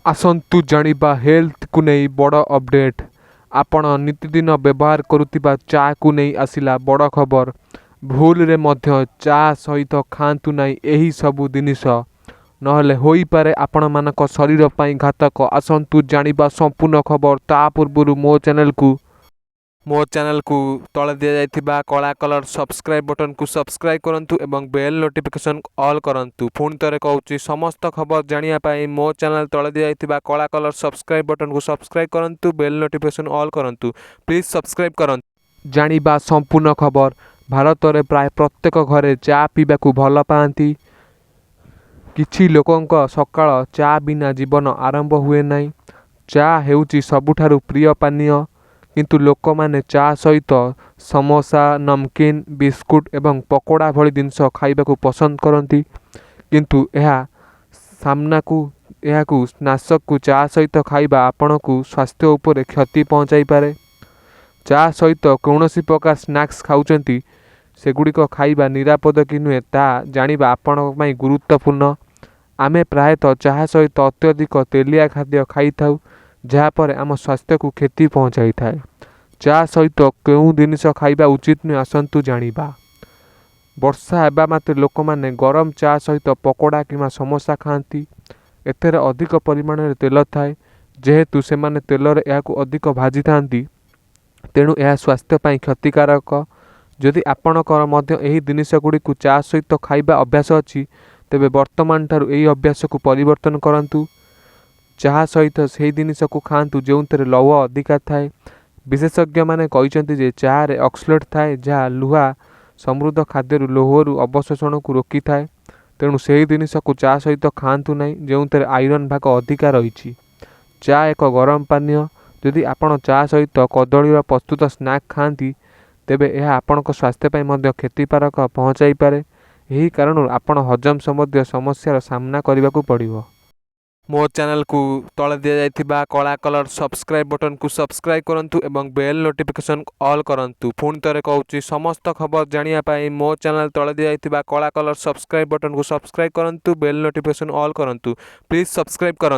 आसन्तु जानिबा health को नहीं बड़ अपडेट। आपण नितिदिन व्यवहार करुतिबा चा को नहीं आसिला बड़ खबर। भूल रे मध्य चा सहित खातु नहीं एही सबु जिनिस नहले होई पारे आपण मानक शरीर पई घातक। आसन्तु जानिबा संपूर्ण खबर ता पूर्व मो चैनल को तले दिया जाइथिबा कला कलर सब्सक्राइब बटन को सब्सक्राइब करंतु एवं बेल नोटिफिकेशन ऑल करंतु। पुणी तरे कहूची समस्त खबर जानिया पाई मो चैनल तले दिया जाइथिबा कला कलर सब्सक्राइब बटन को सब्सक्राइब करंतु बेल नोटिफिकेशन ऑल करंतु। प्लीज सब्सक्राइब करंतु। जानिबा संपूर्ण खबर भारत में प्राय प्रत्येक घरे चा पीबा को भल पाती। किछि लोकंक सकाळ चा बिना जीवन आरंभ हुए नहीं। चा हेउची सबुठारु प्रिय पानीय किंतु लोक माने चा सहित समोसा नमकीन बिस्कुट एवं पकोड़ा भली जिनस खाइबा को पसंद करती। किंतु यह नाशक को चा सहित खाइबा आपण को स्वास्थ्य उपरे क्षति पहुँचाई पारे। चा सहित कौनसी प्रकार स्नैक्स खाउचंती सेगुड़िक खाइबा निरापद कि नुहे ता जानिबा आपण पई गुरुत्वपूर्ण। आमे प्रायतः चाह सहित अत्यधिक तेलिया खाद्य खाई थाउ जहाँपर आम स्वास्थ्य को क्षति पहुँचाई थाए। चा सहित केउं जिनिस खाइबा उचित नुहे आसन्तु जानिबा। वर्षा एबा मात्रे लोक माने गरम चा सहित पकोड़ा किंवा समोसा खाती। एथेर अधिक परिमाण में तेल थाए जेहेतु से माने तेलरे याकु अधिक भाजी थांती तेणु यह स्वास्थ्य पई क्षतिकारक। जदि आपणकर मध्य एही जिनिस गुडी को चा सहित खाइबा अभ्यास अछि तेबे वर्तमान ठारु एही अभ्यास को परिवर्तन करंतु। चाह सहित से जिनिस को खातु जो लौह अधिका थाए। विशेषज्ञ माने कहिसंती जे चाह रे ऑक्सलेट थाए जहाँ लुहा समृद्ध खाद्य लौहरु अवशोषण को रोकी थाए। तेणु से जिनिस को चा सहित खातु नहीं जो आयरन भाग अधिका रही। चा एक गरम पानीय। जदि आपण चा सहित कदली प्रस्तुत स्नैक खाती तेबे यह आपण स्वास्थ्य पई मध्य क्षतिकारक पहुँचाई पारे। यही कारण आपण हजम संबंधी समस्यार सामना करने को पड़िबो। मो चैनल को तले दिया जाइथिबा कला कलर सब्सक्राइब बटन को सब्सक्राइब करंतु एवं बेल नोटिफिकेशन ऑल करंतु। पुणी तरे कहूची समस्त खबर जानिया पाई मो चैनल तले दिया जाइथिबा कला कलर सब्सक्राइब बटन को सब्सक्राइब करंतु बेल नोटिफिकेशन ऑल करंतु। प्लीज सब्सक्राइब करंतु।